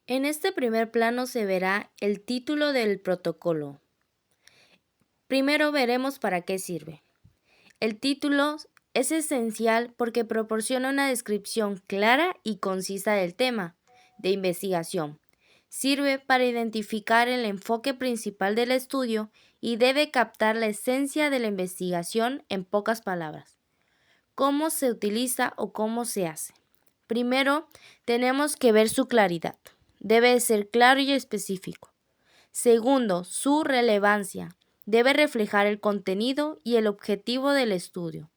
En este primer plano se verá el título del protocolo. Primero veremos para qué sirve. El título es esencial porque proporciona una descripción clara y concisa del tema de investigación. Sirve para identificar el enfoque principal del estudio y debe captar la esencia de la investigación en pocas palabras. ¿Cómo se utiliza o cómo se hace? Primero, tenemos que ver su claridad. Debe ser claro y específico. Segundo, su relevancia. Debe reflejar el contenido y el objetivo del estudio.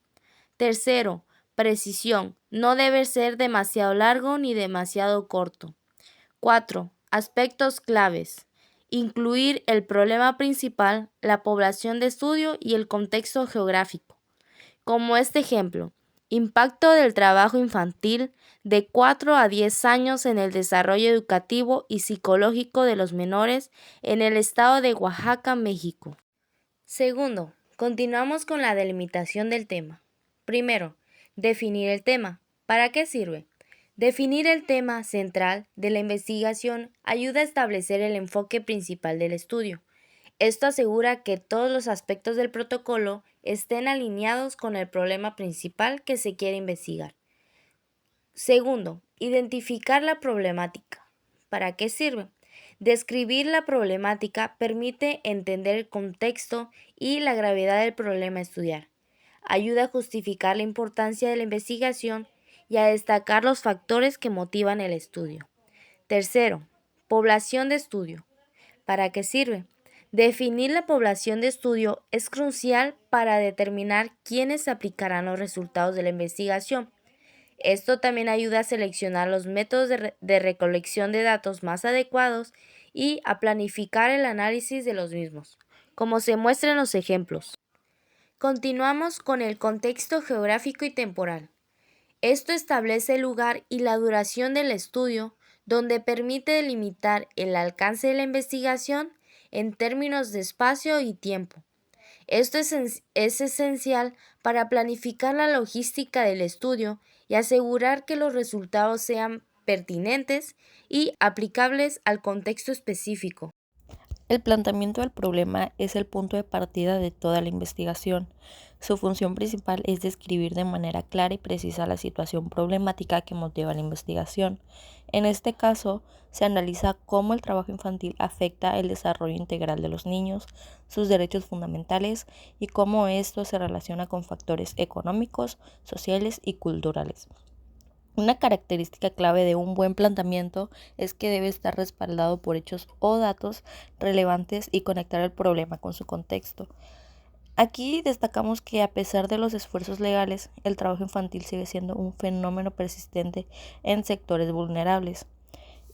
Tercero, precisión. No debe ser demasiado largo ni demasiado corto. 4. Aspectos claves. Incluir el problema principal, la población de estudio y el contexto geográfico. Como este ejemplo, impacto del trabajo infantil de 4 a 10 años en el desarrollo educativo y psicológico de los menores en el estado de Oaxaca, México. Segundo, continuamos con la delimitación del tema. Primero, definir el tema. ¿Para qué sirve? Definir el tema central de la investigación ayuda a establecer el enfoque principal del estudio. Esto asegura que todos los aspectos del protocolo estén alineados con el problema principal que se quiere investigar. Segundo, identificar la problemática. ¿Para qué sirve? Describir la problemática permite entender el contexto y la gravedad del problema a estudiar. Ayuda a justificar la importancia de la investigación y a destacar los factores que motivan el estudio. Tercero, población de estudio. ¿Para qué sirve? Definir la población de estudio es crucial para determinar quiénes aplicarán los resultados de la investigación. Esto también ayuda a seleccionar los métodos de recolección de datos más adecuados y a planificar el análisis de los mismos, como se muestra en los ejemplos. Continuamos con el contexto geográfico y temporal. Esto establece el lugar y la duración del estudio, donde permite delimitar el alcance de la investigación en términos de espacio y tiempo. Esto es esencial para planificar la logística del estudio y asegurar que los resultados sean pertinentes y aplicables al contexto específico. El planteamiento del problema es el punto de partida de toda la investigación. Su función principal es describir de manera clara y precisa la situación problemática que motiva la investigación. En este caso, se analiza cómo el trabajo infantil afecta el desarrollo integral de los niños, sus derechos fundamentales y cómo esto se relaciona con factores económicos, sociales y culturales. Una característica clave de un buen planteamiento es que debe estar respaldado por hechos o datos relevantes y conectar el problema con su contexto. Aquí destacamos que a pesar de los esfuerzos legales, el trabajo infantil sigue siendo un fenómeno persistente en sectores vulnerables.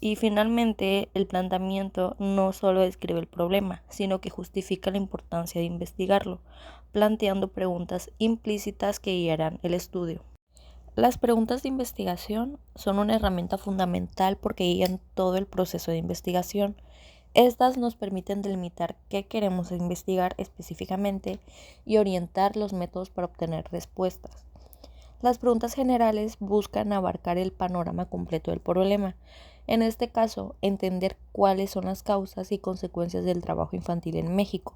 Y finalmente, el planteamiento no solo describe el problema, sino que justifica la importancia de investigarlo, planteando preguntas implícitas que guiarán el estudio. Las preguntas de investigación son una herramienta fundamental porque guían todo el proceso de investigación. Estas nos permiten delimitar qué queremos investigar específicamente y orientar los métodos para obtener respuestas. Las preguntas generales buscan abarcar el panorama completo del problema. En este caso, entender cuáles son las causas y consecuencias del trabajo infantil en México.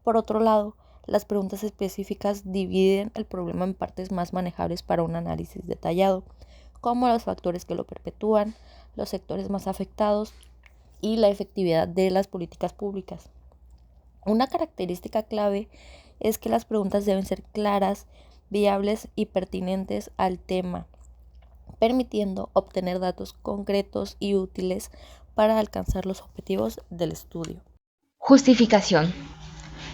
Por otro lado, las preguntas específicas dividen el problema en partes más manejables para un análisis detallado, como los factores que lo perpetúan, los sectores más afectados y la efectividad de las políticas públicas. Una característica clave es que las preguntas deben ser claras, viables y pertinentes al tema, permitiendo obtener datos concretos y útiles para alcanzar los objetivos del estudio. Justificación.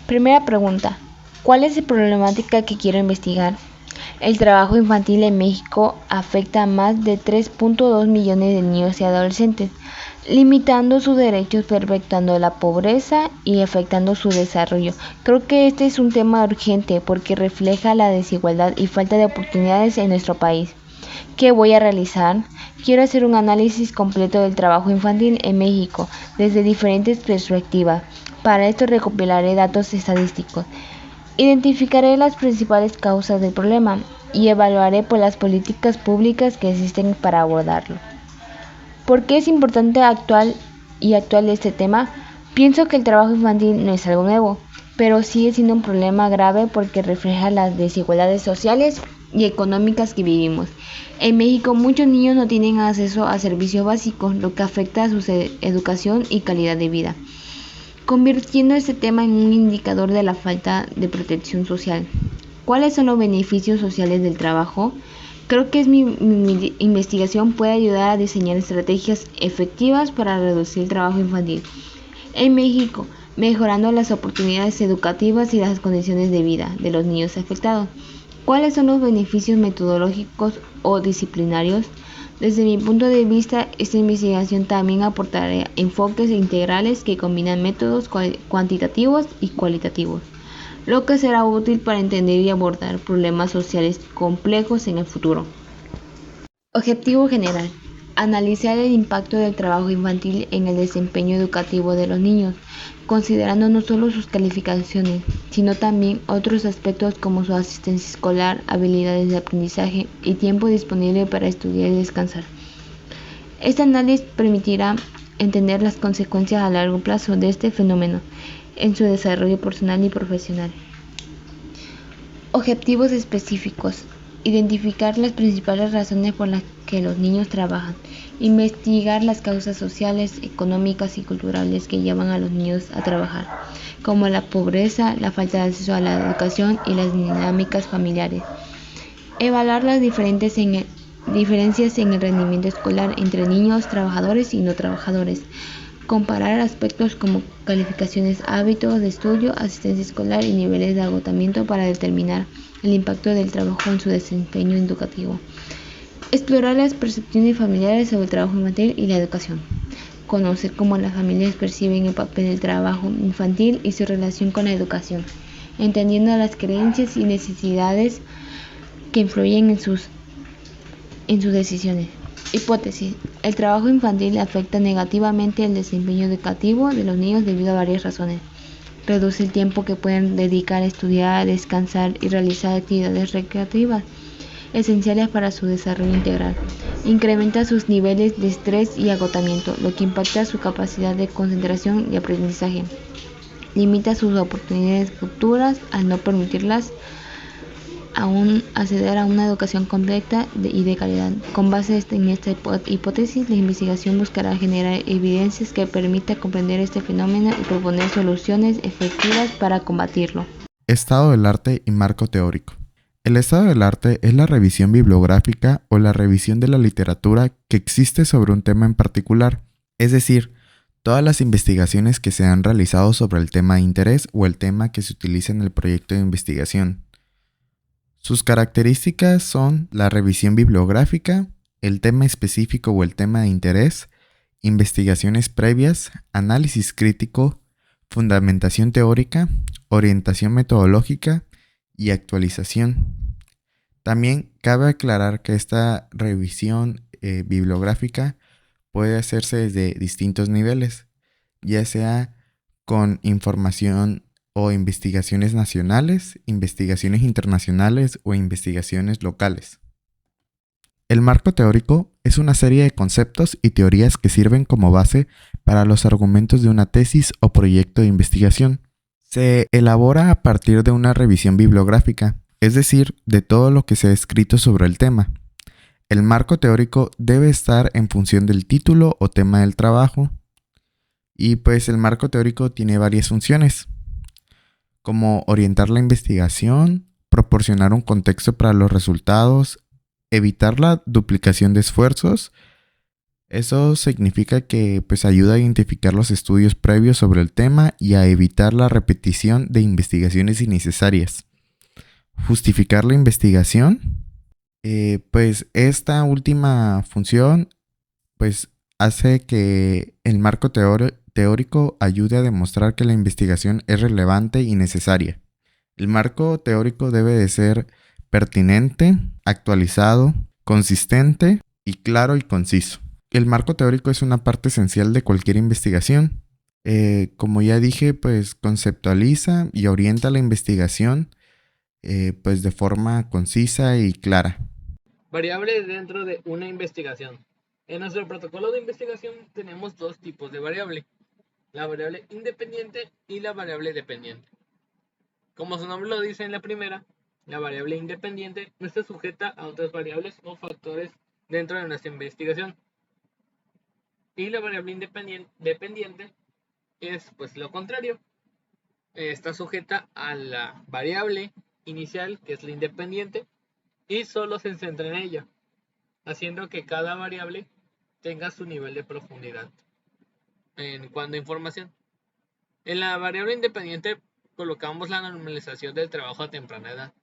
Primera pregunta. ¿Cuál es la problemática que quiero investigar? El trabajo infantil en México afecta a más de 3.2 millones de niños y adolescentes, limitando sus derechos, perpetuando la pobreza y afectando su desarrollo. Creo que este es un tema urgente porque refleja la desigualdad y falta de oportunidades en nuestro país. ¿Qué voy a realizar? Quiero hacer un análisis completo del trabajo infantil en México desde diferentes perspectivas. Para esto recopilaré datos estadísticos, identificaré las principales causas del problema y evaluaré por las políticas públicas que existen para abordarlo. ¿Por qué es importante actual este tema? Pienso que el trabajo infantil no es algo nuevo, pero sigue siendo un problema grave porque refleja las desigualdades sociales y económicas que vivimos. En México muchos niños no tienen acceso a servicios básicos, lo que afecta a su educación y calidad de vida, convirtiendo este tema en un indicador de la falta de protección social. ¿Cuáles son los beneficios sociales del trabajo? Creo que mi investigación puede ayudar a diseñar estrategias efectivas para reducir el trabajo infantil en México, mejorando las oportunidades educativas y las condiciones de vida de los niños afectados. ¿Cuáles son los beneficios metodológicos o disciplinarios? Desde mi punto de vista, esta investigación también aportará enfoques integrales que combinan métodos cuantitativos y cualitativos, lo que será útil para entender y abordar problemas sociales complejos en el futuro. Objetivo general: analizar el impacto del trabajo infantil en el desempeño educativo de los niños, considerando no solo sus calificaciones, sino también otros aspectos como su asistencia escolar, habilidades de aprendizaje y tiempo disponible para estudiar y descansar. Este análisis permitirá entender las consecuencias a largo plazo de este fenómeno en su desarrollo personal y profesional. Objetivos específicos: identificar las principales razones por las que los niños trabajan, investigar las causas sociales, económicas y culturales que llevan a los niños a trabajar, como la pobreza, la falta de acceso a la educación y las dinámicas familiares. Evaluar las diferencias en el rendimiento escolar entre niños trabajadores y no trabajadores. Comparar aspectos como calificaciones, hábitos de estudio, asistencia escolar y niveles de agotamiento para determinar el impacto del trabajo en su desempeño educativo. Explorar las percepciones familiares sobre el trabajo infantil y la educación. Conocer cómo las familias perciben el papel del trabajo infantil y su relación con la educación, entendiendo las creencias y necesidades que influyen en sus decisiones. Hipótesis: el trabajo infantil afecta negativamente el desempeño educativo de los niños debido a varias razones. Reduce el tiempo que pueden dedicar a estudiar, descansar y realizar actividades recreativas esenciales para su desarrollo integral. Incrementa sus niveles de estrés y agotamiento, lo que impacta su capacidad de concentración y aprendizaje. Limita sus oportunidades futuras al no permitirlas acceder a una educación completa y de calidad. Con base en esta hipótesis, la investigación buscará generar evidencias que permitan comprender este fenómeno y proponer soluciones efectivas para combatirlo. Estado del arte y marco teórico. El estado del arte es la revisión bibliográfica o la revisión de la literatura que existe sobre un tema en particular, es decir, todas las investigaciones que se han realizado sobre el tema de interés o el tema que se utiliza en el proyecto de investigación. Sus características son la revisión bibliográfica, el tema específico o el tema de interés, investigaciones previas, análisis crítico, fundamentación teórica, orientación metodológica y actualización. También cabe aclarar que esta revisión bibliográfica puede hacerse desde distintos niveles, ya sea con información o investigaciones nacionales, investigaciones internacionales o investigaciones locales. El marco teórico es una serie de conceptos y teorías que sirven como base para los argumentos de una tesis o proyecto de investigación. Se elabora a partir de una revisión bibliográfica, es decir, de todo lo que se ha escrito sobre el tema. El marco teórico debe estar en función del título o tema del trabajo, y pues el marco teórico tiene varias funciones, como orientar la investigación, proporcionar un contexto para los resultados, evitar la duplicación de esfuerzos. Eso significa que pues ayuda a identificar los estudios previos sobre el tema y a evitar la repetición de investigaciones innecesarias. Justificar la investigación. Pues esta última función pues hace que el marco teórico ayude a demostrar que la investigación es relevante y necesaria. El marco teórico debe de ser pertinente, actualizado, consistente y claro y conciso. El marco teórico es una parte esencial de cualquier investigación. Como ya dije, pues conceptualiza y orienta la investigación pues de forma concisa y clara. Variables dentro de una investigación. En nuestro protocolo de investigación tenemos dos tipos de variable, la variable independiente y la variable dependiente. Como su nombre lo dice en la primera, la variable independiente no está sujeta a otras variables o factores dentro de nuestra investigación. Y la variable dependiente es pues lo contrario. Está sujeta a la variable inicial, que es la independiente, y solo se centra en ella, haciendo que cada variable tenga su nivel de profundidad en cuanto a información. En la variable independiente colocamos la normalización del trabajo a temprana edad.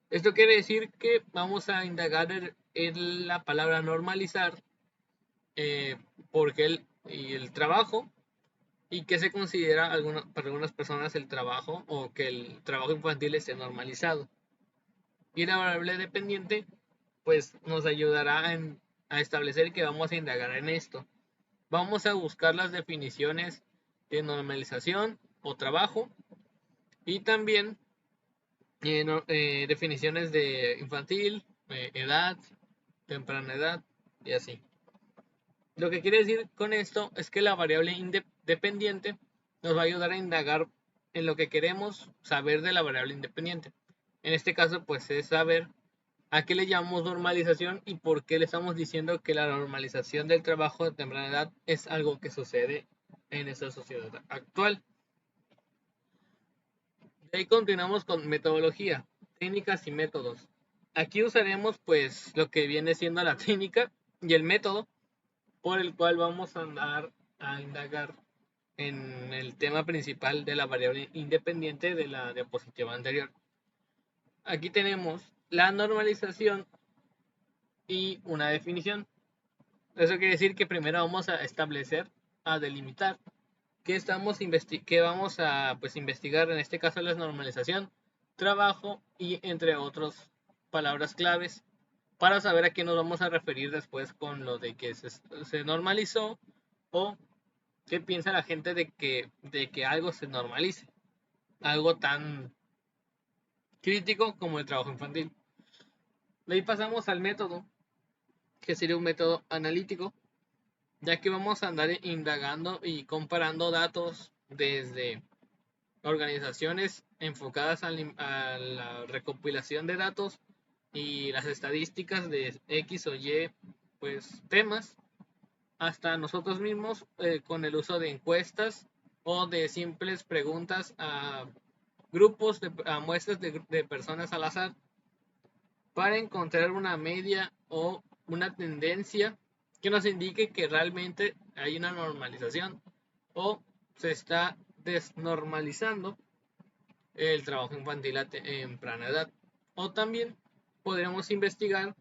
Esto quiere decir que vamos a indagar en la palabra normalizar, porque el trabajo y qué se considera para algunas personas el trabajo o que el trabajo infantil esté normalizado. Y la variable dependiente pues nos ayudará a establecer que vamos a indagar en esto. Vamos a buscar las definiciones de normalización o trabajo y también definiciones de infantil, edad, temprana edad y así. Lo que quiere decir con esto es que la variable independiente nos va a ayudar a indagar en lo que queremos saber de la variable independiente. En este caso, pues es saber a qué le llamamos normalización y por qué le estamos diciendo que la normalización del trabajo de temprana edad es algo que sucede en esta sociedad actual. De ahí continuamos con metodología, técnicas y métodos. Aquí usaremos pues lo que viene siendo la técnica y el método por el cual vamos a andar a indagar en el tema principal de la variable independiente de la diapositiva anterior. Aquí tenemos la normalización y una definición. Eso quiere decir que primero vamos a establecer, a delimitar qué vamos a pues, investigar, en este caso la normalización, trabajo y entre otras palabras claves para saber a qué nos vamos a referir después con lo de que se normalizó o qué piensa la gente de que algo se normalice, algo tan crítico como el trabajo infantil. De ahí pasamos al método, que sería un método analítico, ya que vamos a andar indagando y comparando datos desde organizaciones enfocadas a la recopilación de datos y las estadísticas de X o Y pues, temas, hasta nosotros mismos con el uso de encuestas o de simples preguntas a grupos, a muestras de personas al azar, para encontrar una media o una tendencia que nos indique que realmente hay una normalización o se está desnormalizando el trabajo infantil a temprana edad. O también vamos a investigar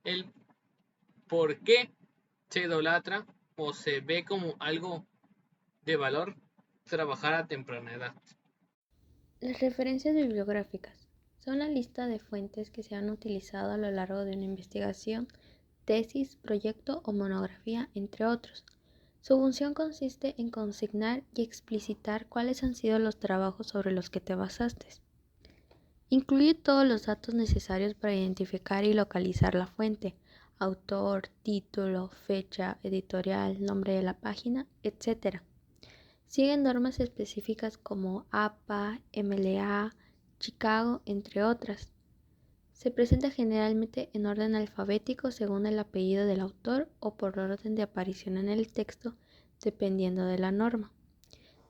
el por qué se idolatra o se ve como algo de valor trabajar a temprana edad. Las referencias bibliográficas son la lista de fuentes que se han utilizado a lo largo de una investigación, tesis, proyecto o monografía, entre otros. Su función consiste en consignar y explicitar cuáles han sido los trabajos sobre los que te basaste. Incluye todos los datos necesarios para identificar y localizar la fuente, autor, título, fecha, editorial, nombre de la página, etc. Siguen normas específicas como APA, MLA, Chicago, entre otras. Se presenta generalmente en orden alfabético según el apellido del autor o por orden de aparición en el texto, dependiendo de la norma.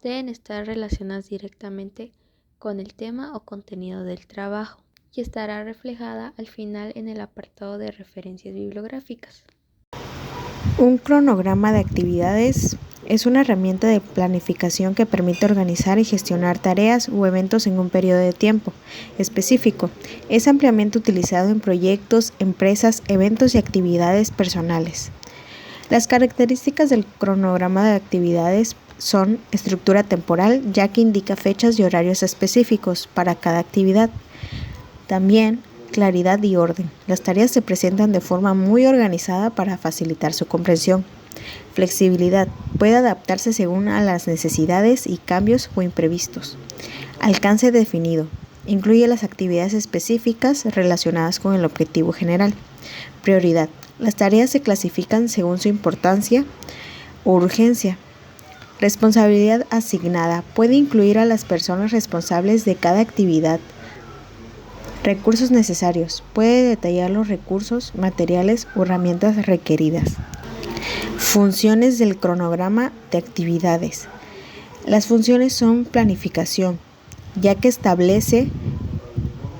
Deben estar relacionadas directamente con el tema o contenido del trabajo y estará reflejada al final en el apartado de referencias bibliográficas. Un cronograma de actividades es una herramienta de planificación que permite organizar y gestionar tareas o eventos en un periodo de tiempo específico. Es ampliamente utilizado en proyectos, empresas, eventos y actividades personales. Las características del cronograma de actividades son estructura temporal, ya que indica fechas y horarios específicos para cada actividad. También claridad y orden. Las tareas se presentan de forma muy organizada para facilitar su comprensión. Flexibilidad. Puede adaptarse según a las necesidades y cambios o imprevistos. Alcance definido. Incluye las actividades específicas relacionadas con el objetivo general. Prioridad. Las tareas se clasifican según su importancia o urgencia. Responsabilidad asignada. Puede incluir a las personas responsables de cada actividad. Recursos necesarios. Puede detallar los recursos, materiales o herramientas requeridas. Funciones del cronograma de actividades. Las funciones son planificación, ya que establece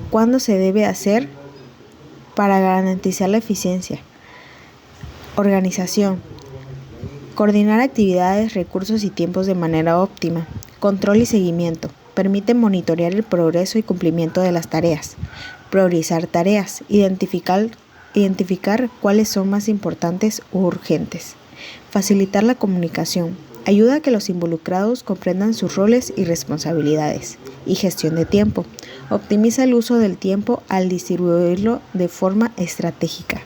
cuándo se debe hacer para garantizar la eficiencia. Organización. Coordinar actividades, recursos y tiempos de manera óptima. Control y seguimiento. Permite monitorear el progreso y cumplimiento de las tareas. Priorizar tareas. Identificar cuáles son más importantes u urgentes. Facilitar la comunicación. Ayuda a que los involucrados comprendan sus roles y responsabilidades. Y gestión de tiempo. Optimiza el uso del tiempo al distribuirlo de forma estratégica.